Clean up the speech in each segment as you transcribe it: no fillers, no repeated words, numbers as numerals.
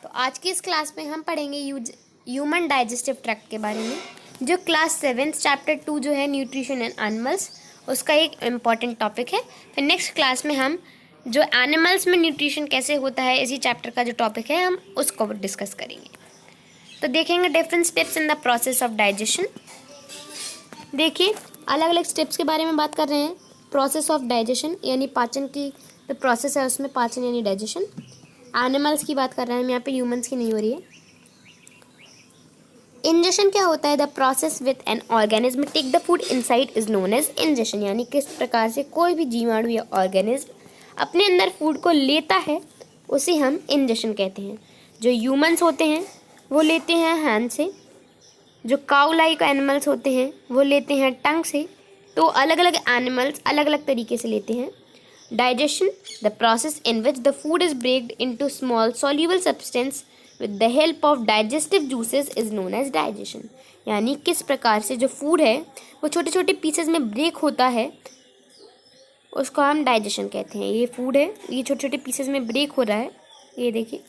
तो आज की इस क्लास में हम पढ़ेंगे ह्यूमन डाइजेस्टिव ट्रैक्ट के बारे में, जो क्लास 7 चैप्टर 2 जो है न्यूट्रिशन एंड एनिमल्स, उसका एक इम्पॉर्टेंट टॉपिक है। फिर नेक्स्ट क्लास में हम जो एनिमल्स में न्यूट्रिशन कैसे होता है, इसी चैप्टर का जो टॉपिक है हम उसको डिस्कस करेंगे। तो देखेंगे different steps in the process of digestion. देखिए अलग अलग स्टेप्स के बारे में बात कर रहे हैं। प्रोसेस ऑफ डाइजेशन यानी पाचन की जो प्रोसेस है उसमें पाचन यानी डाइजेशन। एनिमल्स की बात कर रहे हैं हम यहाँ पे, ह्यूमंस की नहीं हो रही है। इंजेशन क्या होता है? The process with an organism take the food inside is known as ingestion, यानी किस प्रकार से कोई भी जीवाणु या ऑर्गेनिज्म अपने अंदर फूड को लेता है उसे हम इंजेशन कहते हैं। जो ह्यूमंस होते हैं वो लेते हैं हैंड से, जो काउ लाइक एनिमल्स होते हैं वो लेते हैं टंग से। तो अलग अलग एनिमल्स अलग अलग तरीके से लेते हैं। Digestion, the process in which the food is breaked into small soluble substance with the help of digestive juices is known as digestion, यानी किस प्रकार से जो फूड है वो छोटे छोटे पीसेस में ब्रेक होता है उसको हम डाइजेशन कहते हैं। ये फूड है, ये छोटे छोटे पीसेस में ब्रेक हो रहा है, ये देखिए,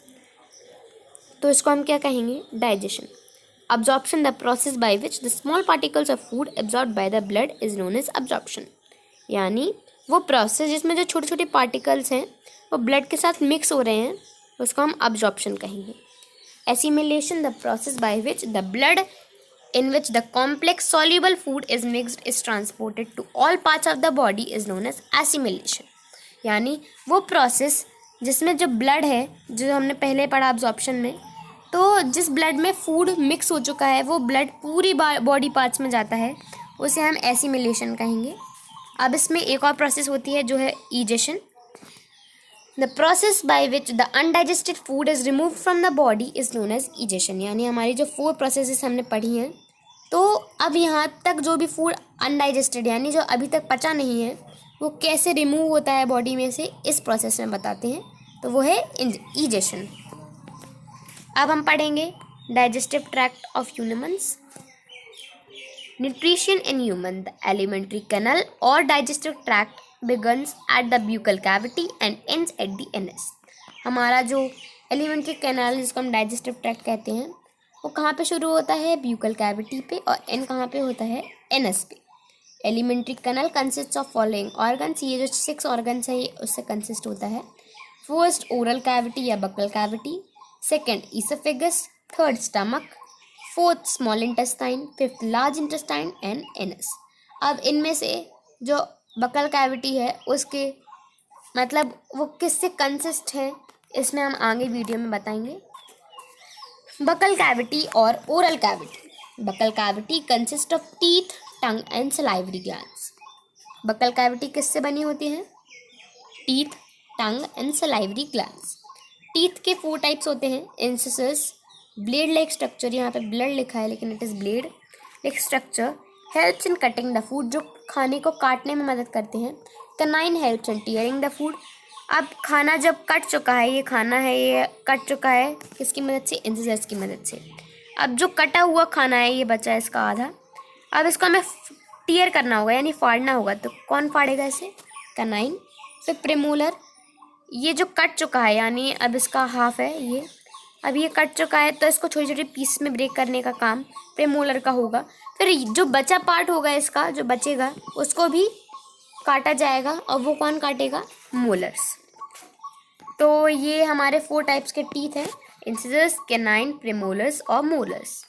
तो इसको हम क्या कहेंगे? Digestion. Absorption, the process by which the small particles of food absorbed by the blood is known as absorption, यानी वो प्रोसेस जिसमें जो छोटे छोटे पार्टिकल्स हैं वो ब्लड के साथ मिक्स हो रहे हैं उसको हम अब्जॉर्प्शन कहेंगे। Assimilation, the process by which the blood in which the complex soluble food is mixed is transported to all parts of the body is known as assimilation, यानी वो प्रोसेस जिसमें जो ब्लड है, जो हमने पहले पढ़ा अब्जॉर्प्शन में, तो जिस ब्लड में फूड मिक्स हो चुका है वो ब्लड पूरी बॉडी पार्ट्स में जाता है, उसे हम एसिमिलेशन कहेंगे। अब इसमें एक और प्रोसेस होती है जो है egestion. The process by which the undigested food is remove from the body is known as egestion, यानी हमारी जो 4 प्रोसेसेस हमने पढ़ी हैं, तो अब यहाँ तक जो भी फूड अनडाइजेस्टेड यानी जो अभी तक पचा नहीं है वो कैसे रिमूव होता है बॉडी में से, इस प्रोसेस में बताते हैं, तो वो है ईजेशन। अब हम पढ़ेंगे digestive tract of humans. Nutrition in human, the alimentary canal और digestive tract begins at the buccal cavity and ends at the anus. हमारा जो एलिमेंट्री कैनल जिसको हम डाइजेस्टिव ट्रैक्ट कहते हैं वो कहाँ पे शुरू होता है? ब्यूकल कैविटी पे, और एंड कहाँ पे होता है? एनस पे। Alimentary canal consist of following organs, ये जो 6 ऑर्गन्स है ये उससे कंसिस्ट होता है। फर्स्ट ओरल कैविटी या buccal cavity, second oesophagus, third stomach, fourth small intestine, fifth large intestine and anus. अब इनमें से जो बकल कैविटी है उसके मतलब वो किससे कंसिस्ट है इसमें हम आगे वीडियो में बताएंगे। बकल कैविटी और oral cavity. Buccal cavity consist of teeth, tongue and salivary glands. Buccal cavity किससे बनी होती है? Teeth, tongue and salivary glands. Teeth के 4 टाइप्स होते हैं। इंसिसस, ब्लेड लाइक स्ट्रक्चर, यहाँ पे ब्लड लिखा है लेकिन it is blade like structure, helps in cutting the food, जो खाने को काटने में मदद करते हैं। Canine helps in tearing the food. अब खाना जब कट चुका है, ये खाना है ये कट चुका है, किसकी मदद से? इंसिसस की मदद से। अब जो कटा हुआ खाना है ये बचा है इसका आधा, अब इसको हमें टीयर करना होगा यानी फाड़ना होगा, तो कौन फाड़ेगा इसे? कैनाइन। फिर प्रेमोलर, ये जो कट चुका है यानी अब इसका हाफ है ये, अब ये कट चुका है तो इसको छोटे छोटे पीस में ब्रेक करने का काम प्रेमोलर का होगा। फिर जो बचा पार्ट होगा इसका, जो बचेगा उसको भी काटा जाएगा, और वो कौन काटेगा? मोलर्स। तो ये हमारे 4 टाइप्स के टीथ हैं, इंसिसस, कैनाइन, प्रेमोलर्स और मोलर्स।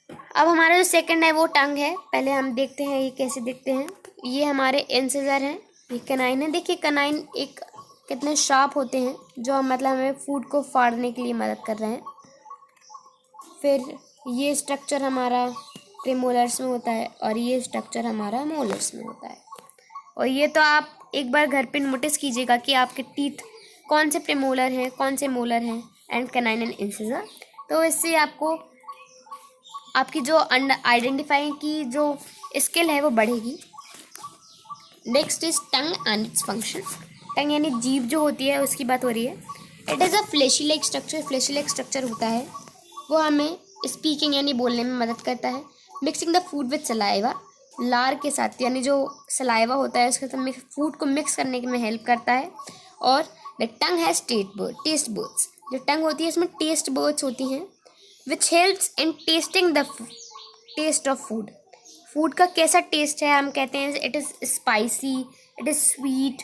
अब हमारा जो सेकंड है वो टंग है। पहले हम देखते हैं ये कैसे दिखते हैं। ये हमारे इंसिसर हैं, ये कैनाइन है। देखिए कैनाइन एक कितने शार्प होते हैं, जो मतलब हमें फूड को फाड़ने के लिए मदद कर रहे हैं। फिर ये स्ट्रक्चर हमारा प्रेमोलर्स में होता है और ये स्ट्रक्चर हमारा मोलर्स में होता है। और ये तो आप एक बार घर पे नोटिस कीजिएगा कि आपके टीथ कौन से प्रेमोलर हैं, कौन से मोलर हैं, एंड कैनाइन एंड इंसिसर। तो इससे आपको आपकी जो आइडेंटिफाई की जो स्किल है वो बढ़ेगी। Next is tongue and its function. Tongue यानी जीभ जो होती है उसकी बात हो रही है। It is a fleshy like structure, fleshy like structure होता है, वो हमें स्पीकिंग यानी बोलने में मदद करता है। Mixing the food with saliva, लार के साथ यानी जो सलाइवा होता है उसके साथ फूड को मिक्स करने में हेल्प करता है। और the tongue has taste buds, जो टंग होती है इसमें टेस्ट बर्ड्स होती हैं which helps in tasting the taste of food. Food का कैसा टेस्ट है हम कहते हैं it is spicy, it is sweet.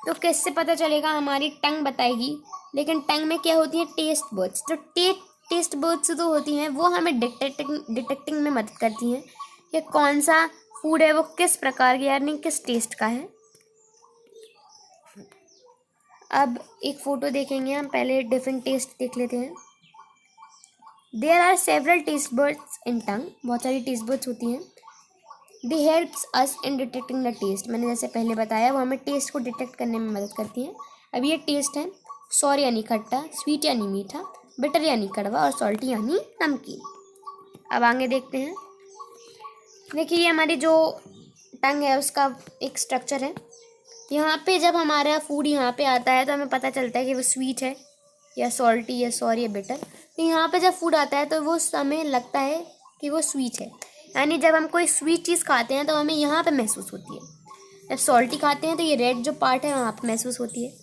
तो कैसे पता चलेगा, हमारी टंग बताएगी। लेकिन टंग में क्या होती है, टेस्ट बर्ड्स। तो टेस्ट बर्ड्स जो होती हैं वो हमें डिटेक्टिंग में मदद करती हैं कि कौन सा फूड है वो किस प्रकार का यानी किस टेस्ट का है। अब एक फ़ोटो देखेंगे हम, पहले डिफरेंट टेस्ट देख लेते हैं। There are several taste buds in tongue, बहुत सारी टेस्ट बर्ड्स होती हैं। They helps us in detecting the taste, मैंने जैसे पहले बताया वो हमें टेस्ट को डिटेक्ट करने में मदद करती हैं। अब ये टेस्ट है सॉर यानी खट्टा, स्वीट यानी मीठा, बिटर यानी कड़वा और सॉल्टी यानी नमकीन। अब आगे देखते हैं। देखिए ये हमारी जो टंग है उसका एक स्ट्रक्चर है। यहाँ पे जब हमारा फूड यहाँ पे आता है तो हमें पता चलता है कि वो स्वीट है या सॉल्टी या सॉर या बिटर। तो यहाँ पे जब फूड आता है तो वो समय लगता है कि वो स्वीट है, यानी जब हम कोई स्वीट चीज़ खाते हैं तो हमें यहाँ पे महसूस होती है। जब सॉल्टी खाते हैं तो ये रेड जो पार्ट है वहाँ पे महसूस होती है।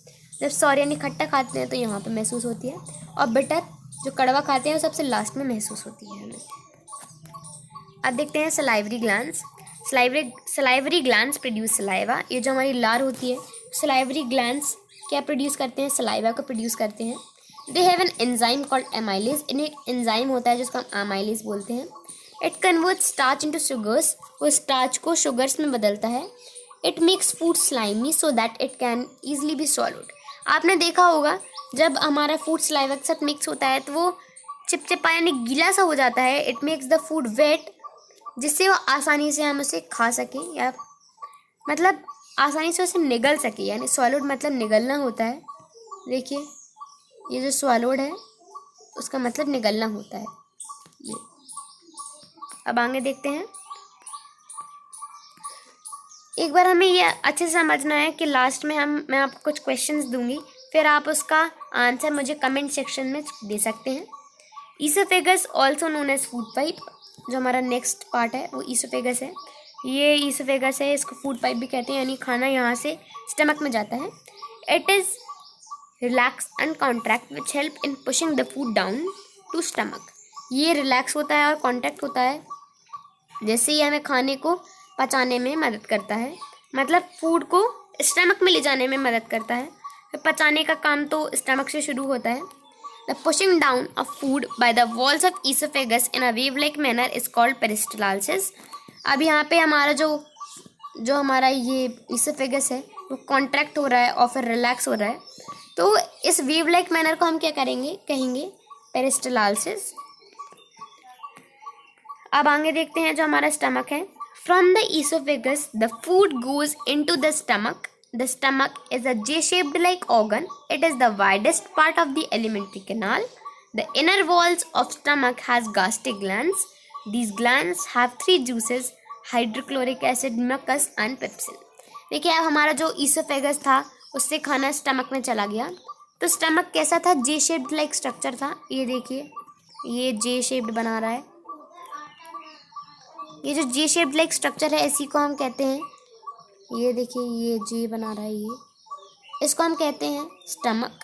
जब सॉर यानी खट्टा खाते हैं तो यहाँ पे महसूस होती है। और बिटर जो कड़वा खाते हैं वो सबसे लास्ट में महसूस होती है हमें। अब देखते हैं salivary glands. Salivary glands produce saliva. ये जो हमारी लार होती है, सलाइवरी ग्लैंड्स क्या प्रोड्यूस करते हैं, सलाइवा को प्रोड्यूस करते हैं। They have an enzyme called amylase, इन्हें एक एंजाइम होता है जिसको हम एमाइलेज बोलते हैं। It converts starch into sugars, वो स्टार्च को शुगर्स में बदलता है। It makes food slimy so that it can easily B swallowed. आपने देखा होगा जब हमारा फूड सलाइवा के साथ मिक्स होता है तो वो चिपचिपा यानी गीला सा हो जाता है। It makes the food wet, जिससे वो आसानी से हम उसे खा सकें या मतलब आसानी से उसे निगल सके, यानी स्वॉलोड मतलब निगलना होता है। देखिए ये जो स्वॉलोड है उसका मतलब निगलना होता है ये। अब आगे देखते हैं। एक बार हमें ये अच्छे से समझना है कि लास्ट में मैं आपको कुछ क्वेश्चंस दूंगी, फिर आप उसका आंसर मुझे कमेंट सेक्शन में दे सकते हैं। Oesophagus also known as food pipe, जो हमारा नेक्स्ट पार्ट है वो ईसोफेगस है। ये ईसोफेगस है, इसको फूड पाइप भी कहते हैं, यानी खाना यहाँ से स्टमक में जाता है। It is relax and contract which help in pushing the food down to stomach. ये रिलैक्स होता है और कॉन्ट्रैक्ट होता है, जैसे ये हमें खाने को पचाने में मदद करता है, मतलब फूड को स्टमक में ले जाने में मदद करता है। तो पचाने का काम तो स्टमक से शुरू होता है। The pushing down of food by the walls of oesophagus in a wave like manner is called peristalsis. अब यहाँ पे हमारा जो हमारा ये ईसोफेगस है वो कॉन्ट्रैक्ट हो रहा है और फिर रिलैक्स हो रहा है, तो इस वेव लाइक मैनर को हम क्या कहेंगे पेरिस्टालसिस। अब आगे देखते हैं जो हमारा स्टमक है। From the oesophagus the food goes into the stomach. The stomach is a J-shaped like organ. It is the widest part of the alimentary canal. The inner walls of stomach has gastric glands. These glands have three juices: hydrochloric acid, mucus and pepsin. देखिए अब हमारा जो oesophagus था उससे खाना stomach में चला गया। तो स्टमक कैसा था, जे शेप्ड लाइक स्ट्रक्चर था। ये देखिए ये जे शेप्ड बना रहा है। ये जो जे शेप्ड लाइक स्ट्रक्चर है इसी को हम कहते हैं, ये देखिए ये जे बना रहा है, ये इसको हम कहते हैं stomach.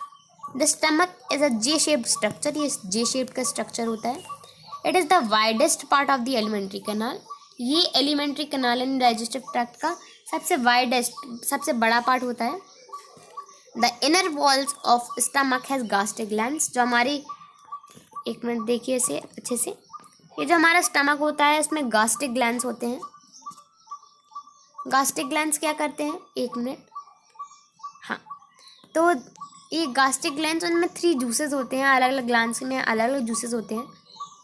The stomach is a J shaped structure, ये जे शेप्ड का स्ट्रक्चर होता है। It is the widest part of the alimentary canal. ये एलिमेंट्री कैनाल यानी डाइजेस्टिव ट्रैक्ट का सबसे वाइडेस्ट, सबसे बड़ा पार्ट होता है। The inner walls of stomach has gastric glands, जो हमारी, एक मिनट देखिए इसे अच्छे से, ये जो हमारा स्टमक होता है इसमें गास्ट्रिक ग्लैंड्स होते हैं। गास्ट्रिक ग्लैंड्स क्या करते हैं, एक मिनट, हाँ, तो ये गास्ट्रिक ग्लैंड्स उनमें 3 जूसेस होते हैं, अलग अलग ग्लैंड्स में अलग अलग जूसेस होते हैं।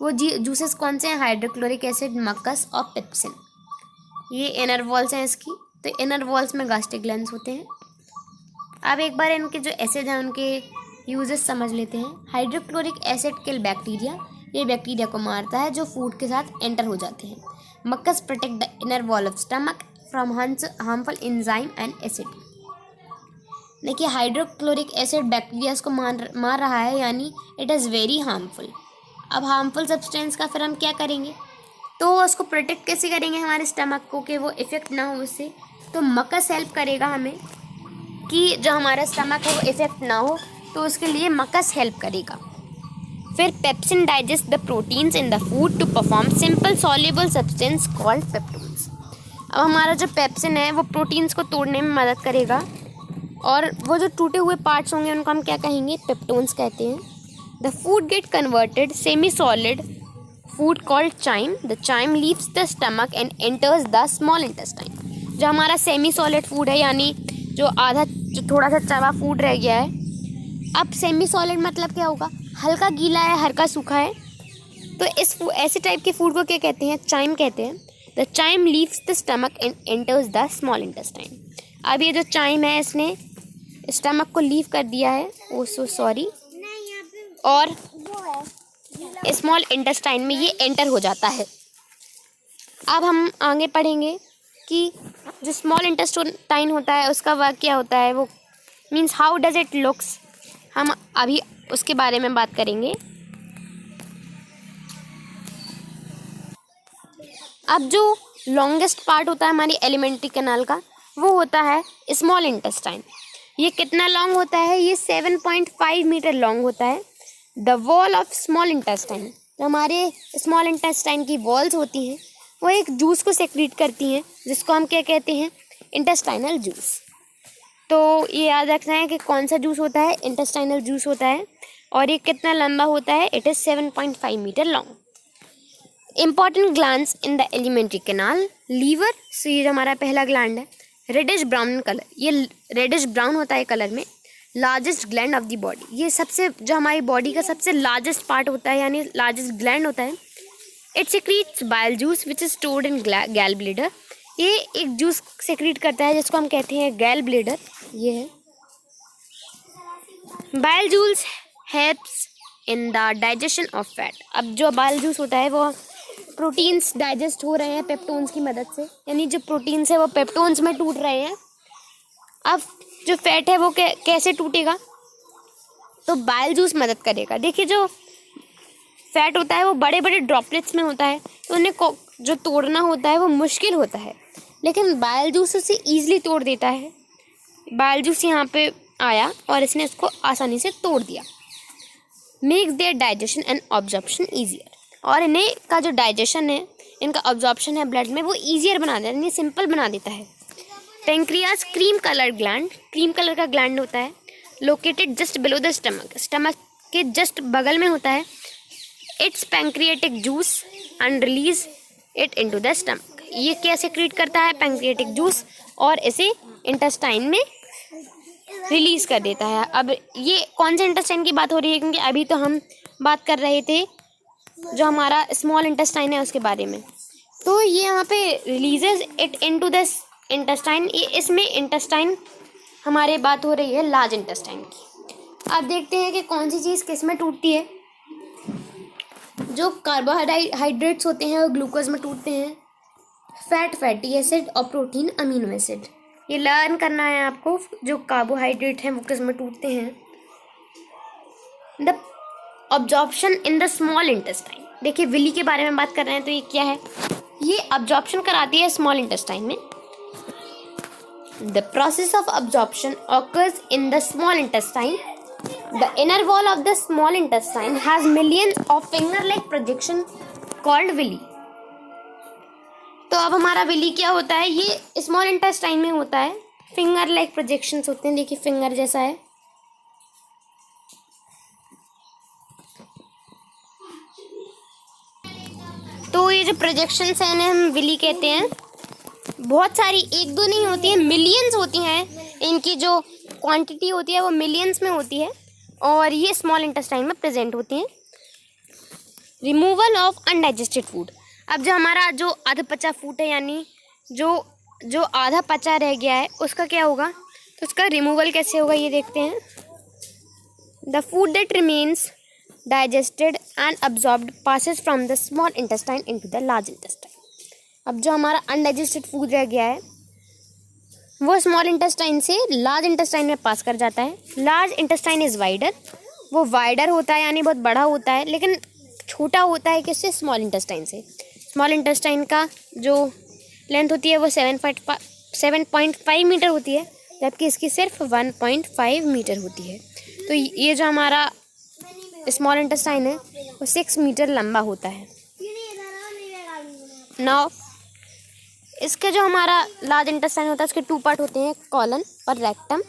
वो जूसेस कौन से हैं, हाइड्रोक्लोरिक एसिड, मक्कस और पेप्सिन। ये इनर वॉल्स हैं इसकी, तो इनर वॉल्स में गास्ट्रिक ग्लैंड्स होते हैं। अब एक बार इनके जो एसिड हैं उनके यूजेस समझ लेते हैं। हाइड्रोक्लोरिक एसिड किल बैक्टीरिया, ये बैक्टीरिया को मारता है जो फूड के साथ एंटर हो जाते हैं। Mucus protect the inner wall of stomach from harmful enzyme and acid. देखिए हाइड्रोक्लोरिक एसिड बैक्टीरिया को मार रहा है, यानी इट इज़ वेरी हार्मफुल। अब हार्मफुल सब्सटेंस का फिर हम क्या करेंगे, तो उसको प्रोटेक्ट कैसे करेंगे हमारे स्टमक को कि वो इफ़ेक्ट ना हो उससे। तो मक्कस हेल्प करेगा हमें कि जो हमारा स्टमक है वो इफ़ेक्ट ना हो। तो उसके लिए मकस हेल्प करेगा। फिर pepsin digest the proteins in the food to perform simple soluble substance called peptones. अब हमारा जो पेप्सिन है वो प्रोटीन्स को तोड़ने में मदद करेगा, और वो जो टूटे हुए पार्ट्स होंगे उनको हम क्या कहेंगे, पेप्टोन्स कहते हैं। The food get converted semi solid food called chyme. The chyme leaves the stomach and enters the small intestine. जो हमारा सेमी सॉलिड फूड है, यानी जो आधा, जो थोड़ा सा चबा फूड रह गया है। अब सेमी सॉलिड मतलब क्या होगा, हल्का गीला है, हल्का सूखा है। तो इस ऐसे टाइप के फूड को क्या कहते हैं, चाइम कहते हैं। The chyme leaves the stomach and enters the small intestine. अब ये जो चाइम है इसने स्टमक को लीव कर दिया है, ओ सो सॉरी, और स्मॉल इंटेस्टाइन में ये एंटर हो जाता है। अब हम आगे पढ़ेंगे कि जो स्मॉल इंटेस्टाइन होता है उसका वर्क क्या होता है, वो means how does it looks. हम अभी उसके बारे में बात करेंगे। अब जो लॉन्गेस्ट पार्ट होता है हमारी एलिमेंट्री कैनाल का, वो होता है स्मॉल इंटेस्टाइन। ये कितना लॉन्ग होता है, ये 7.5 मीटर लॉन्ग होता है। The wall of small intestine, जो हमारे स्मॉल इंटेस्टाइन की वॉल्स होती हैं वो एक जूस को सेक्रीट करती हैं, जिसको हम क्या कहते हैं, इंटेस्टाइनल जूस। तो ये याद रखना है कि कौन सा जूस होता है, इंटेस्टाइनल जूस होता है, और ये कितना लंबा होता है, it is 7.5 metre long. Important glands in the alimentary canal, liver. So ये जो हमारा पहला ग्लैंड है, रेडिश ब्राउन कलर, ये रेडिश ब्राउन होता है कलर में। Largest gland of the body, ये सबसे, जो हमारी बॉडी का सबसे लार्जेस्ट पार्ट होता है, यानी लार्जेस्ट ग्लैंड होता है। It secretes bile juice which is stored in gall bladder. ये एक जूस सेक्रीट करता है जिसको हम कहते हैं गैल ब्लैडर, ये है। Bile juice helps in the digestion of fat. अब जो बाइल जूस होता है वो प्रोटीन्स डाइजेस्ट हो रहे हैं पेप्टोन्स की मदद से, यानी जो प्रोटीन्स है वो पेप्टोन्स में टूट रहे हैं। अब जो फैट है वो कैसे टूटेगा, तो बाइल जूस मदद करेगा। देखिए जो फैट होता है वो बड़े बड़े ड्रॉपलेट्स में होता है, तो उन्हें जो तोड़ना होता है वो मुश्किल होता है, लेकिन बाइल जूस उसे ईजिली तोड़ देता है। बाइल जूस यहाँ पे आया और इसने इसको आसानी से तोड़ दिया। Makes there digestion and absorption easier, और इन्हें का जो डाइजेशन है, इनका ऑब्जॉर्प्शन है ब्लड में, वो ईजियर बना देता है, इन्हें सिंपल बना देता है। Pancreas cream colour gland, cream colour का ग्लैंड होता है, located just below the stomach, stomach के जस्ट बगल में होता है। It's pancreatic juice and release it into the stomach. ये क्या सेक्रेट करता है, पैंक्रियाटिक जूस, और इसे इंटेस्टाइन में रिलीज कर देता है। अब ये कौन से इंटेस्टाइन की बात हो रही है, क्योंकि अभी तो हम बात कर रहे थे जो हमारा स्मॉल इंटेस्टाइन है उसके बारे में। तो ये यहाँ पे releases it into the intestine, ये इसमें इंटेस्टाइन हमारे बात हो रही है लार्ज इंटेस्टाइन की। अब देखते हैं कि कौन सी चीज़ किस में टूटती है। जो कार्बोहाइड्रेट्स होते हैं वो ग्लूकोज में टूटते हैं, फैट फैटी एसिड, और प्रोटीन अमीनो एसिड। ये लर्न करना है आपको, जो कार्बोहाइड्रेट हैं वो किस में टूटते हैं। The absorption in the small intestine, देखिए विली के बारे में बात कर रहे हैं, तो ये क्या है, ये अब्जॉर्प्शन कराती है स्मॉल इंटेस्टाइन में। The process of absorption occurs in the small intestine. The inner wall of the small intestine has millions of finger-like projection called villi. तो अब हमारा विली क्या होता है, ये स्मॉल इंटेस्टाइन में होता है। फिंगर लाइक प्रोजेक्शंस होते हैं, देखिए फिंगर जैसा है। तो ये जो प्रोजेक्शंस हैं इन्हें हम विली कहते हैं। बहुत सारी, एक दो नहीं होती हैं, मिलियंस होती हैं। इनकी जो क्वांटिटी होती है वो मिलियंस में होती है, और ये स्मॉल इंटेस्टाइन में प्रेजेंट होती हैं। Removal of undigested food. अब जो हमारा जो आधा पचा फूड है, यानी जो आधा पचा रह गया है, उसका क्या होगा, तो उसका रिमूवल कैसे होगा ये देखते हैं। The food that remains digested and absorbed passes from the small intestine into the large intestine. अब जो हमारा अनडाइजेस्टेड फूड रह गया है वो स्मॉल इंटेस्टाइन से लार्ज इंटेस्टाइन में पास कर जाता है। लार्ज इंटेस्टाइन इज़ वाइडर, वो वाइडर होता है यानी बहुत बड़ा होता है, लेकिन छोटा होता है किससे, स्मॉल इंटेस्टाइन से। स्मॉल इंटेस्टाइन का जो लेंथ होती है वो 7.5 मीटर होती है, जबकि इसकी सिर्फ 1.5 मीटर होती है। तो ये जो हमारा स्मॉल इंटेस्टाइन है वो 6 मीटर लंबा होता है। नाउ इसके जो हमारा लार्ज इंटेस्टाइन होता है उसके 2 पार्ट होते हैं, कॉलन और रेक्टम।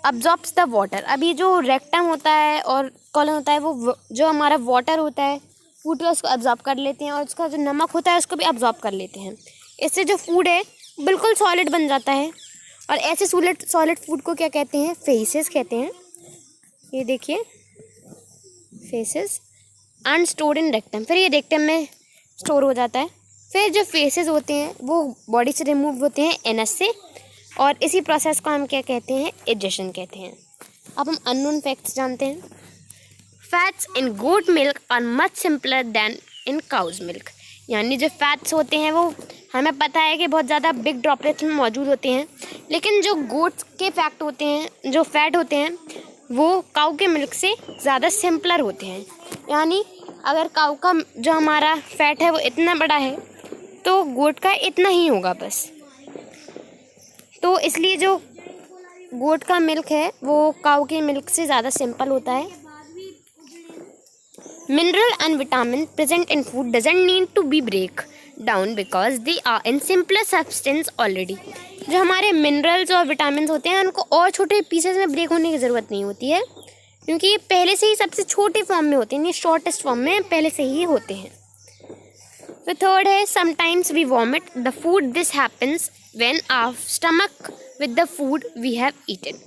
Absorbs the water. अब ये जो रेक्टम होता है और कॉलन होता है वो जो हमारा वाटर होता है फूड का उसको अब्जॉर्ब कर लेते हैं, और उसका जो नमक होता है उसको भी अब्जॉर्ब कर लेते हैं। इससे जो फूड है बिल्कुल सॉलिड बन जाता है। और ऐसे सॉलिड फूड को क्या कहते हैं? फेसेस कहते हैं। ये देखिए faces and stored in rectum. फिर ये रेक्टम में स्टोर हो जाता है। फिर जो फेसेस होते हैं वो बॉडी से रिमूव होते हैं एनस से, और इसी प्रोसेस को हम क्या कहते हैं? एडिशन कहते हैं। अब हम अननोन फैक्ट्स जानते हैं। Fats in goat milk are much simpler than in cow's milk. यानी जो फैट्स होते हैं वो हमें पता है कि बहुत ज़्यादा बिग ड्रॉपलेट्स में मौजूद होते हैं, लेकिन जो गोट्स के फैट होते हैं, जो फैट होते हैं वो काऊ के मिल्क से ज़्यादा सिंपलर होते हैं। यानी अगर काऊ का जो हमारा फैट है वो इतना बड़ा है तो गोट का इतना ही होगा बस। तो इसलिए जो गोट का मिल्क है वो काऊ के मिल्क से ज़्यादा सिंपल होता है। Mineral and vitamin present in food doesn't need to be break down because they are in simpler substance already। जो हमारे मिनरल्स और विटामिन होते हैं उनको और छोटे पीसेस में ब्रेक होने की ज़रूरत नहीं होती है, क्योंकि ये पहले से ही सबसे छोटे फॉर्म में होते हैं, ये शॉर्टेस्ट फॉर्म में पहले से ही होते हैं। तो थर्ड है sometimes we vomit the food. This happens when our stomach with the food we have eaten.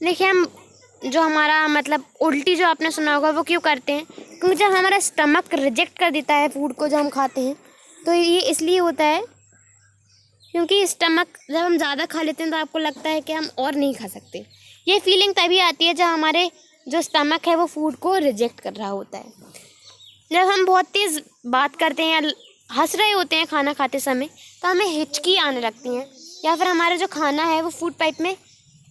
देखिए हम जो हमारा मतलब उल्टी जो आपने सुना होगा वो क्यों करते हैं? क्योंकि जब हमारा स्टमक रिजेक्ट कर देता है फूड को जो हम खाते हैं, तो ये इसलिए होता है क्योंकि स्टमक जब हम ज़्यादा खा लेते हैं तो आपको लगता है कि हम और नहीं खा सकते। ये फीलिंग तभी आती है जब हमारे जो स्टमक है वो फूड को रिजेक्ट कर रहा होता है। जब हम बहुत तेज़ बात करते हैं या हंस रहे होते हैं खाना खाते समय तो हमें हिचकी आने लगती हैं, या फिर हमारा जो खाना है वो फूड पाइप में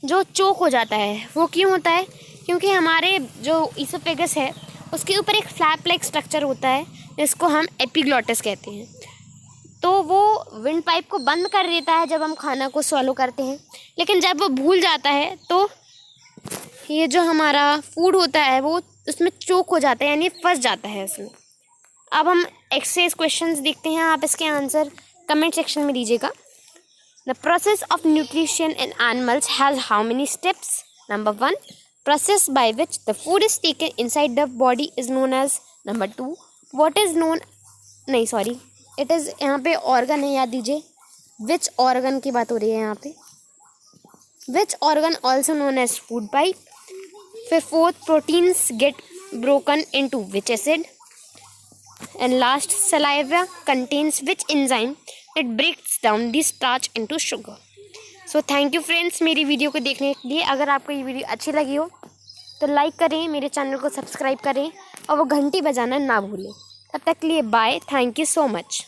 जो चोक हो जाता है। वो क्यों होता है? क्योंकि हमारे जो ईसोफेगस है उसके ऊपर एक फ्लैप लाइक स्ट्रक्चर होता है जिसको हम एपिग्लॉटिस कहते हैं। तो वो विंड पाइप को बंद कर देता है जब हम खाना को स्वॉलो करते हैं, लेकिन जब वो भूल जाता है तो ये जो हमारा फूड होता है वो उसमें चोक हो जाता है, यानी फंस जाता है उसमें। अब हम एक्सरसाइज क्वेश्चंस देखते हैं, आप इसके आंसर कमेंट सेक्शन में दीजिएगा। The process of nutrition in animals has how many steps? Number 1, process by which the food is taken inside the body is known as. Number 2, what is known, नहीं sorry, it is यहाँ पे organ है, याद दीजिए which organ की बात हो रही है यहाँ पे। Which organ also known as food pipe? फिर fourth, proteins get broken into which acid? And last, saliva contains which enzyme that breaks down the starch into sugar? So thank you friends मेरी video को देखने के लिए। अगर आपको ये video अच्छी लगी हो तो लाइक करें, मेरे चैनल को सब्सक्राइब करें और वो घंटी बजाना ना भूलें। तब तक के लिए bye, thank you so much.